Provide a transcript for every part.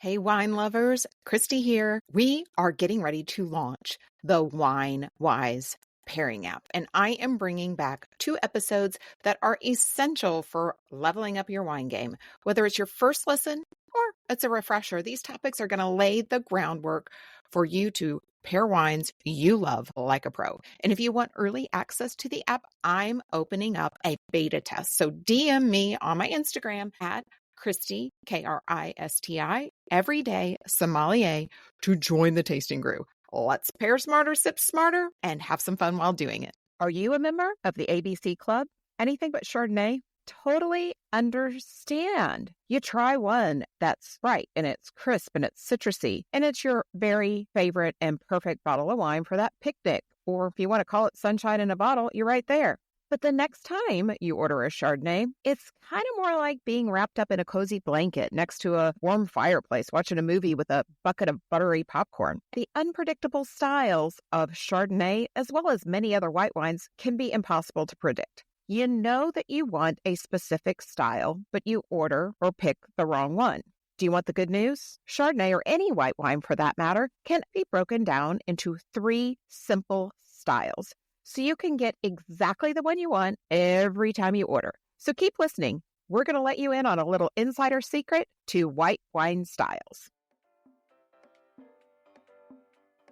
Hey, wine lovers, Kristi here. We are getting ready to launch the Wine Wise pairing app, and I am bringing back 2 episodes that are essential for leveling up your wine game. Whether it's your first listen or it's a refresher, these topics are going to lay the groundwork for you to pair wines you love like a pro. And if you want early access to the app, I'm opening up a beta test. So DM me on my Instagram at Kristi, Kristi, Everyday Sommelier, to join the tasting crew. Let's pair smarter, sip smarter, and have some fun while doing it. Are you a member of the ABC Club? Anything but Chardonnay? Totally understand. You try one that's right and it's crisp and it's citrusy and it's your very favorite and perfect bottle of wine for that picnic. Or if you want to call it sunshine in a bottle, you're right there. But the next time you order a Chardonnay, it's kind of more like being wrapped up in a cozy blanket next to a warm fireplace watching a movie with a bucket of buttery popcorn. The unpredictable styles of Chardonnay, as well as many other white wines, can be impossible to predict. You know that you want a specific style, but you order or pick the wrong one. Do you want the good news? Chardonnay, or any white wine for that matter, can be broken down into 3 simple styles, so you can get exactly the one you want every time you order. So keep listening. We're going to let you in on a little insider secret to white wine styles.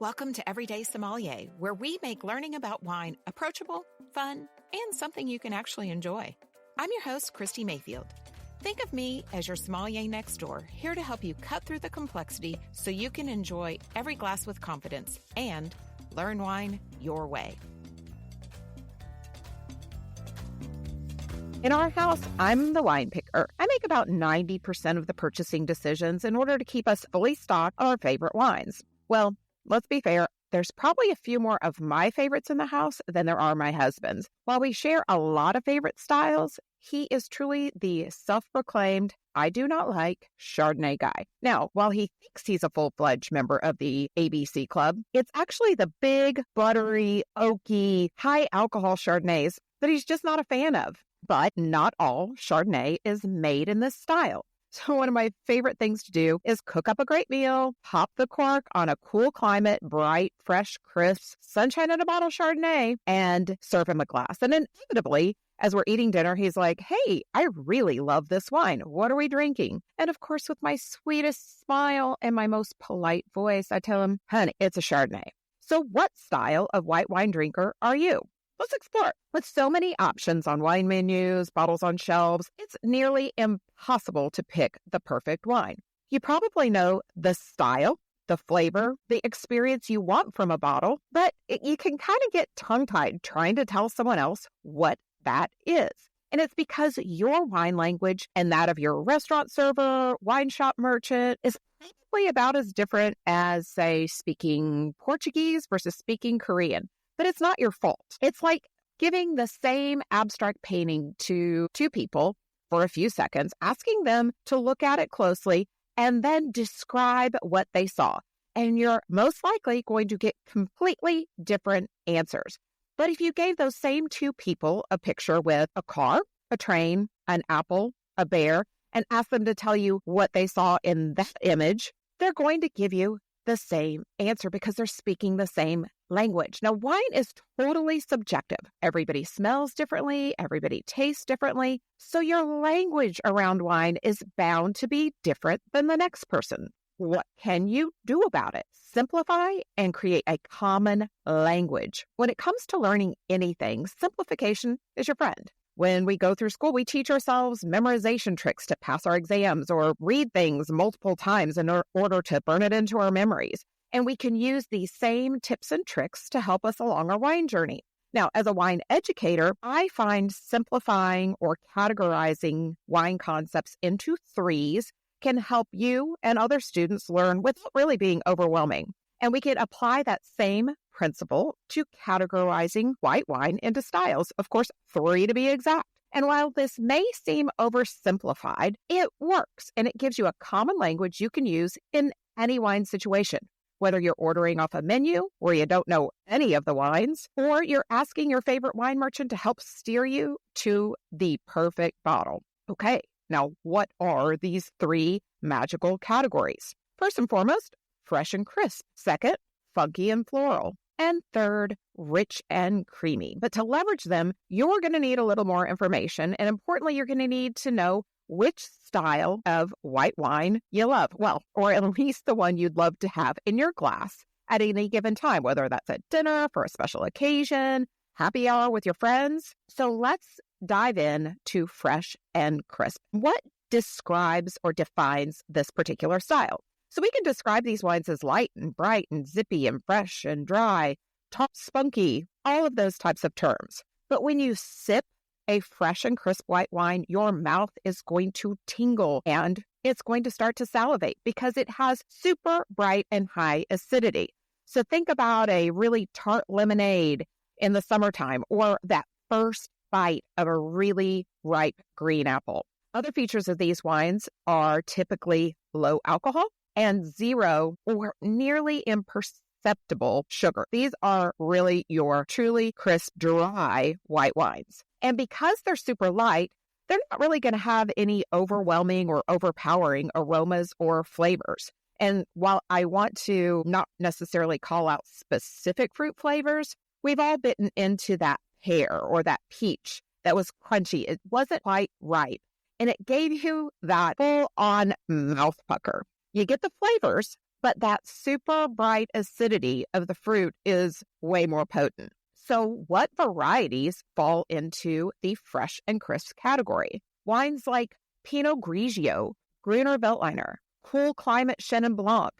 Welcome to Everyday Sommelier, where we make learning about wine approachable, fun, and something you can actually enjoy. I'm your host, Kristi Mayfield. Think of me as your sommelier next door, here to help you cut through the complexity so you can enjoy every glass with confidence and learn wine your way. In our house, I'm the wine picker. I make about 90% of the purchasing decisions in order to keep us fully stocked on our favorite wines. Well, let's be fair, there's probably a few more of my favorites in the house than there are my husband's. While we share a lot of favorite styles, he is truly the self-proclaimed, I do not like Chardonnay guy. Now, while he thinks he's a full-fledged member of the ABC Club, it's actually the big, buttery, oaky, high-alcohol Chardonnays that he's just not a fan of. But not all Chardonnay is made in this style. So one of my favorite things to do is cook up a great meal, pop the cork on a cool climate, bright, fresh, crisp, sunshine in a bottle Chardonnay, and serve him a glass. And inevitably, as we're eating dinner, he's like, hey, I really love this wine. What are we drinking? And of course, with my sweetest smile and my most polite voice, I tell him, honey, it's a Chardonnay. So what style of white wine drinker are you? Let's explore. With so many options on wine menus, bottles on shelves, it's nearly impossible to pick the perfect wine. You probably know the style, the flavor, the experience you want from a bottle, but you can kind of get tongue-tied trying to tell someone else what that is. And it's because your wine language and that of your restaurant server, wine shop merchant is probably about as different as, say, speaking Portuguese versus speaking Korean. But it's not your fault. It's like giving the same abstract painting to 2 people for a few seconds, asking them to look at it closely, and then describe what they saw. And you're most likely going to get completely different answers. But if you gave those same 2 people a picture with a car, a train, an apple, a bear, and asked them to tell you what they saw in that image, they're going to give you the same answer because they're speaking the same language. Now, wine is totally subjective. Everybody smells differently. Everybody tastes differently. So your language around wine is bound to be different than the next person. What can you do about it? Simplify and create a common language. When it comes to learning anything, simplification is your friend. When we go through school, we teach ourselves memorization tricks to pass our exams or read things multiple times in order to burn it into our memories. And we can use these same tips and tricks to help us along our wine journey. Now, as a wine educator, I find simplifying or categorizing wine concepts into 3s can help you and other students learn without really being overwhelming. And we can apply that same principle to categorizing white wine into styles. Of course, 3 to be exact. And while this may seem oversimplified, it works, and it gives you a common language you can use in any wine situation. Whether you're ordering off a menu where you don't know any of the wines, or you're asking your favorite wine merchant to help steer you to the perfect bottle. Okay, Now, what are these three magical categories? First and foremost, fresh and crisp. Second, funky and floral. And third, rich and creamy. But to leverage them, you're going to need a little more information. And importantly, you're going to need to know which style of white wine you love. Well, or at least the one you'd love to have in your glass at any given time, whether that's at dinner, for a special occasion, happy hour with your friends. So let's dive in to fresh and crisp. What describes or defines this particular style? So we can describe these wines as light and bright and zippy and fresh and dry, top spunky, all of those types of terms. But when you sip a fresh and crisp white wine, your mouth is going to tingle and it's going to start to salivate because it has super bright and high acidity. So think about a really tart lemonade in the summertime or that first bite of a really ripe green apple. Other features of these wines are typically low alcohol and zero or nearly imperceptible sugar. These are really your truly crisp, dry white wines. And because they're super light, they're not really going to have any overwhelming or overpowering aromas or flavors. And while I want to not necessarily call out specific fruit flavors, we've all bitten into that pear or that peach that was crunchy. It wasn't quite ripe, and it gave you that full-on mouth pucker. You get the flavors, but that super bright acidity of the fruit is way more potent. So what varieties fall into the fresh and crisp category? Wines like Pinot Grigio, Gruner Veltliner, Cool Climate Chenin Blanc,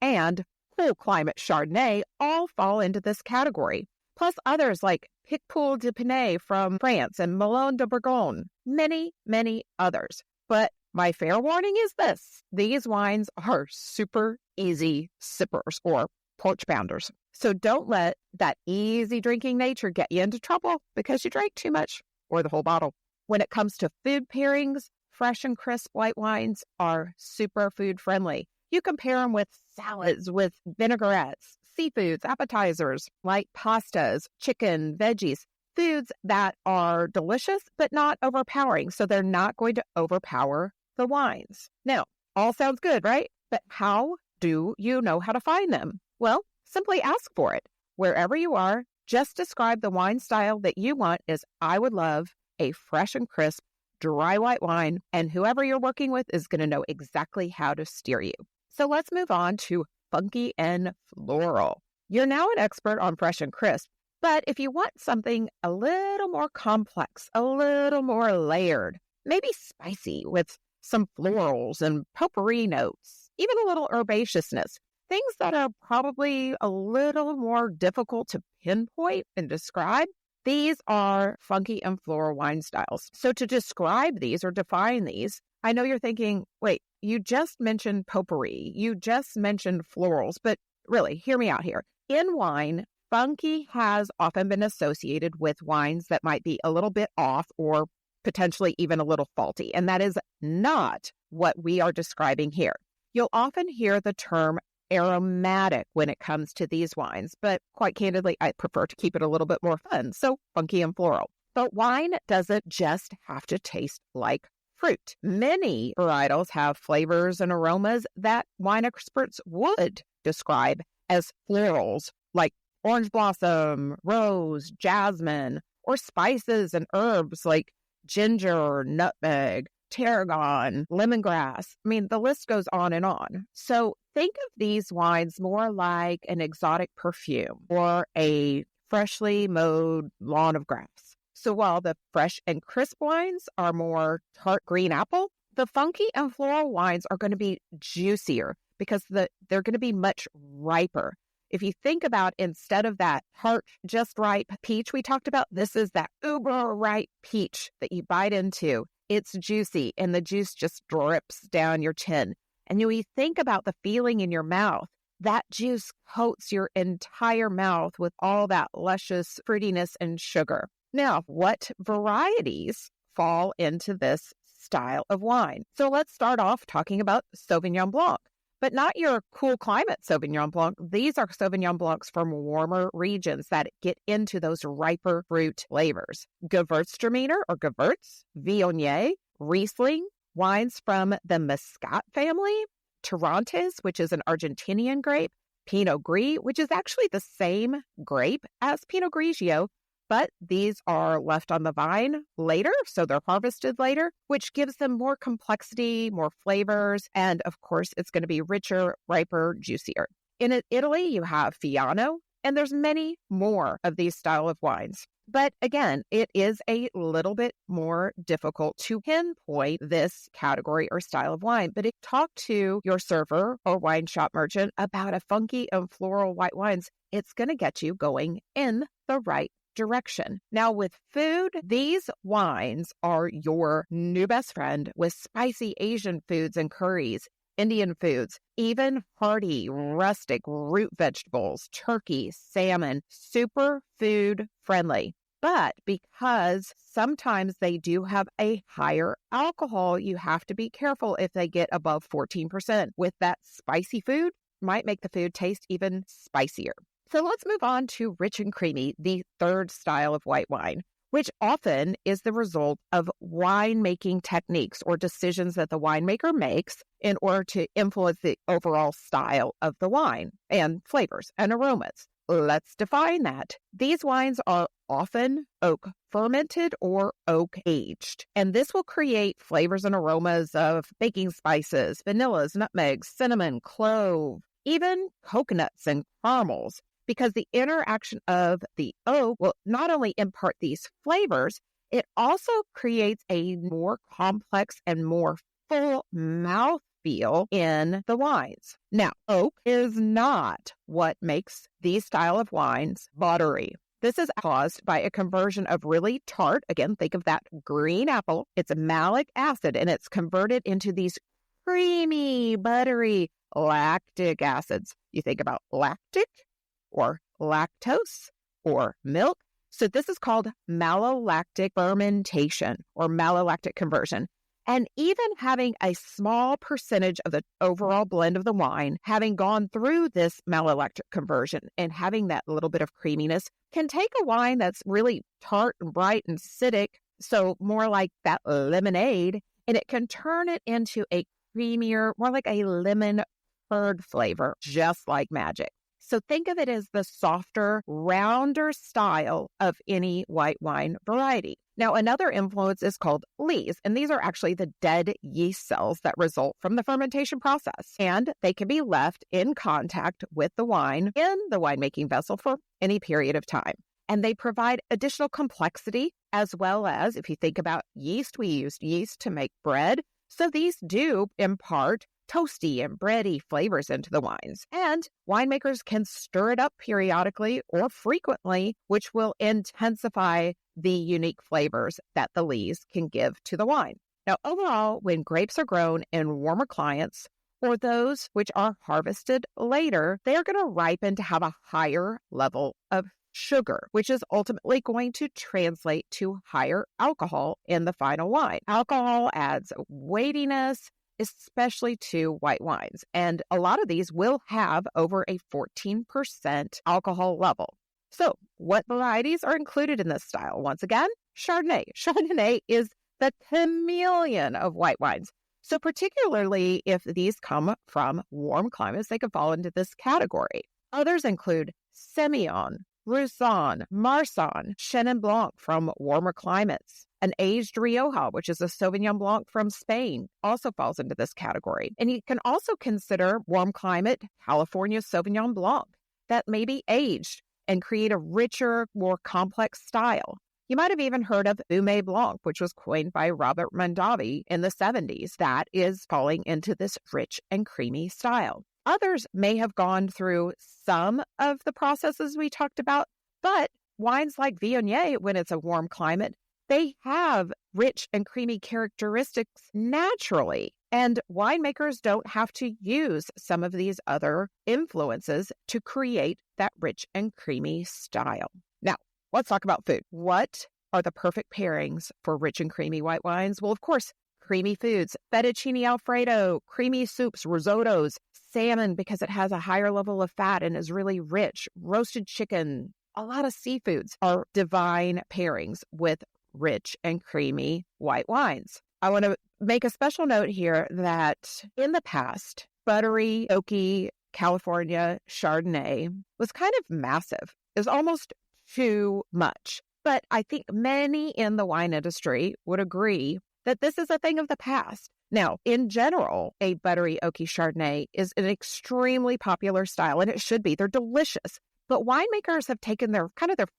and Cool Climate Chardonnay all fall into this category. Plus others like Picpoul de Pinet from France and Melon de Bourgogne, many, many others. But my fair warning is this: these wines are super easy sippers or porch pounders. So don't let that easy drinking nature get you into trouble because you drank too much or the whole bottle. When it comes to food pairings, fresh and crisp white wines are super food friendly. You can pair them with salads, with vinaigrettes, seafoods, appetizers like pastas, chicken, veggies, foods that are delicious but not overpowering. So they're not going to overpower the wines. Now, all sounds good, right? But how do you know how to find them? Well, simply ask for it. Wherever you are, just describe the wine style that you want as I would love a fresh and crisp, dry white wine, and whoever you're working with is going to know exactly how to steer you. So let's move on to funky and floral. You're now an expert on fresh and crisp, but if you want something a little more complex, a little more layered, maybe spicy with some florals and potpourri notes, even a little herbaceousness, things that are probably a little more difficult to pinpoint and describe, these are funky and floral wine styles. So to describe these or define these, I know you're thinking, wait, you just mentioned potpourri, you just mentioned florals, but really, hear me out here. In wine, funky has often been associated with wines that might be a little bit off or potentially even a little faulty, and that is not what we are describing here. You'll often hear the term aromatic when it comes to these wines, but quite candidly, I prefer to keep it a little bit more fun, so funky and floral. But wine doesn't just have to taste like fruit. Many varietals have flavors and aromas that wine experts would describe as florals, like orange blossom, rose, jasmine, or spices and herbs like ginger, nutmeg, tarragon, lemongrass. I mean, the list goes on and on. So think of these wines more like an exotic perfume or a freshly mowed lawn of grass. So while the fresh and crisp wines are more tart green apple, the funky and floral wines are going to be juicier because they're going to be much riper. If you think about, instead of that tart, just ripe peach we talked about, this is that uber ripe peach that you bite into. It's juicy and the juice just drips down your chin. And you think about the feeling in your mouth, that juice coats your entire mouth with all that luscious fruitiness and sugar. Now, what varieties fall into this style of wine? So let's start off talking about Sauvignon Blanc, but not your cool climate Sauvignon Blanc. These are Sauvignon Blancs from warmer regions that get into those riper fruit flavors. Gewürztraminer or Gewürz, Viognier, Riesling, wines from the Muscat family, Torrontés, which is an Argentinian grape, Pinot Gris, which is actually the same grape as Pinot Grigio, but these are left on the vine later, so they're harvested later, which gives them more complexity, more flavors, and of course, it's going to be richer, riper, juicier. In Italy, you have Fiano, and there's many more of these style of wines. But again, it is a little bit more difficult to pinpoint this category or style of wine. But if you talk to your server or wine shop merchant about a funky and floral white wines, it's going to get you going in the right direction. Now, with food, these wines are your new best friend with spicy Asian foods and curries, Indian foods, even hearty, rustic root vegetables, turkey, salmon, super food friendly. But because sometimes they do have a higher alcohol, you have to be careful if they get above 14%. With that spicy food, might make the food taste even spicier. So let's move on to rich and creamy, the third style of white wine, which often is the result of winemaking techniques or decisions that the winemaker makes in order to influence the overall style of the wine and flavors and aromas. Let's define that. These wines are often oak fermented or oak aged, and this will create flavors and aromas of baking spices, vanillas, nutmegs, cinnamon, clove, even coconuts and caramels, because the interaction of the oak will not only impart these flavors, it also creates a more complex and more full mouthfeel in the wines. Now, oak is not what makes these style of wines buttery. This is caused by a conversion of really tart, again, think of that green apple. It's a malic acid, and it's converted into these creamy, buttery lactic acids. You think about lactic or lactose or milk. So this is called malolactic fermentation or malolactic conversion. And even having a small percentage of the overall blend of the wine, having gone through this malolactic conversion and having that little bit of creaminess, can take a wine that's really tart and bright and acidic, so more like that lemonade, and it can turn it into a creamier, more like a lemon curd flavor, just like magic. So think of it as the softer, rounder style of any white wine variety. Now, another influence is called lees, and these are actually the dead yeast cells that result from the fermentation process, and they can be left in contact with the wine in the winemaking vessel for any period of time. And they provide additional complexity, as well as, if you think about yeast, we used yeast to make bread. So these do impart toasty and bready flavors into the wines. And winemakers can stir it up periodically or frequently, which will intensify the unique flavors that the lees can give to the wine. Now, overall, when grapes are grown in warmer climates or those which are harvested later, they are going to ripen to have a higher level of sugar, which is ultimately going to translate to higher alcohol in the final wine. Alcohol adds weightiness, especially to white wines. And a lot of these will have over a 14% alcohol level. So what varieties are included in this style? Once again, Chardonnay. Chardonnay is the chameleon of white wines. So particularly if these come from warm climates, they could fall into this category. Others include Semillon, Roussanne, Marsanne, Chenin Blanc from warmer climates. An aged Rioja, which is a Sauvignon Blanc from Spain, also falls into this category. And you can also consider warm climate California Sauvignon Blanc that may be aged and create a richer, more complex style. You might have even heard of Fumé Blanc, which was coined by Robert Mondavi in the 70s. That is falling into this rich and creamy style. Others may have gone through some of the processes we talked about, but wines like Viognier, when it's a warm climate, they have rich and creamy characteristics naturally. And winemakers don't have to use some of these other influences to create that rich and creamy style. Now, let's talk about food. What are the perfect pairings for rich and creamy white wines? Well, of course, creamy foods, fettuccine Alfredo, creamy soups, risottos, salmon because it has a higher level of fat and is really rich, roasted chicken, a lot of seafoods are divine pairings with rich and creamy white wines. I want to make a special note here that in the past, buttery, oaky, California Chardonnay was kind of massive. It was almost too much. But I think many in the wine industry would agree that this is a thing of the past. Now, in general, a buttery, oaky Chardonnay is an extremely popular style, and it should be. They're delicious. But winemakers have taken their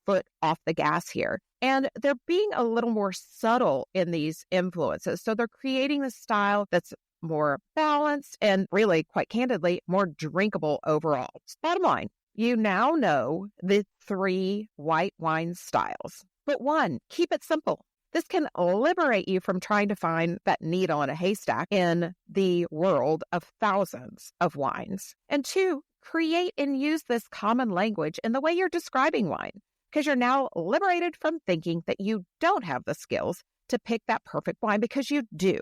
foot off the gas here, and they're being a little more subtle in these influences. So they're creating a style that's more balanced and really, quite candidly, more drinkable overall. Bottom line, you now know the 3 white wine styles. But 1, keep it simple. This can liberate you from trying to find that needle in a haystack in the world of thousands of wines. And 2, create and use this common language in the way you're describing wine, because you're now liberated from thinking that you don't have the skills to pick that perfect wine, because you do.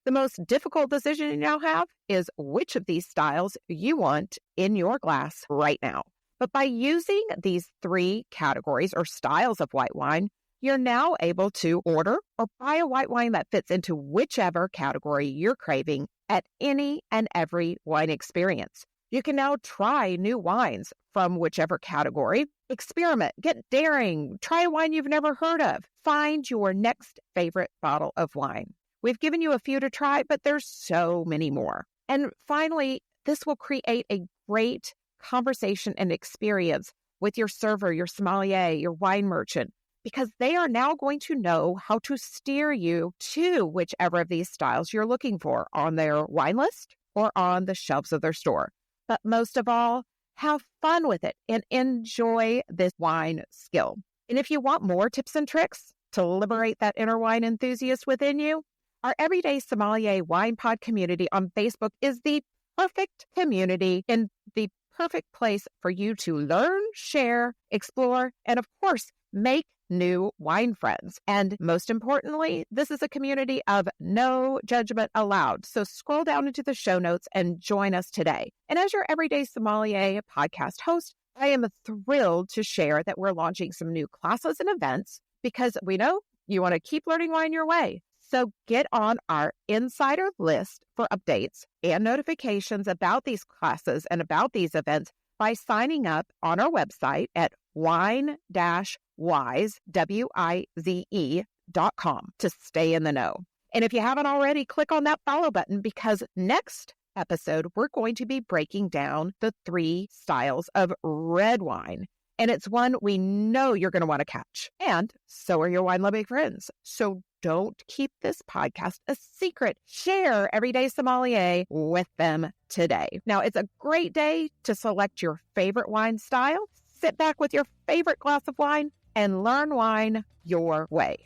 The most difficult decision you now have is which of these styles you want in your glass right now. But by using these 3 categories or styles of white wine, you're now able to order or buy a white wine that fits into whichever category you're craving at any and every wine experience. You can now try new wines from whichever category, experiment, get daring, try a wine you've never heard of, find your next favorite bottle of wine. We've given you a few to try, but there's so many more. And finally, this will create a great conversation and experience with your server, your sommelier, your wine merchant, because they are now going to know how to steer you to whichever of these styles you're looking for on their wine list or on the shelves of their store. But most of all, have fun with it and enjoy this wine skill. And if you want more tips and tricks to liberate that inner wine enthusiast within you, our Everyday Sommelier Wine Pod community on Facebook is the perfect community and the perfect place for you to learn, share, explore, and of course, make new wine friends. And most importantly, this is a community of no judgment allowed. So scroll down into the show notes and join us today. And as your Everyday Sommelier podcast host, I am thrilled to share that we're launching some new classes and events, because we know you want to keep learning wine your way. So get on our insider list for updates and notifications about these classes and about these events by signing up on our website at wine-wize.com to stay in the know. And if you haven't already, click on that follow button, because next episode, we're going to be breaking down the 3 styles of red wine. And it's one we know you're going to want to catch. And so are your wine-loving friends. So don't keep this podcast a secret. Share Everyday Sommelier with them today. Now, it's a great day to select your favorite wine style, sit back with your favorite glass of wine, and learn wine your way.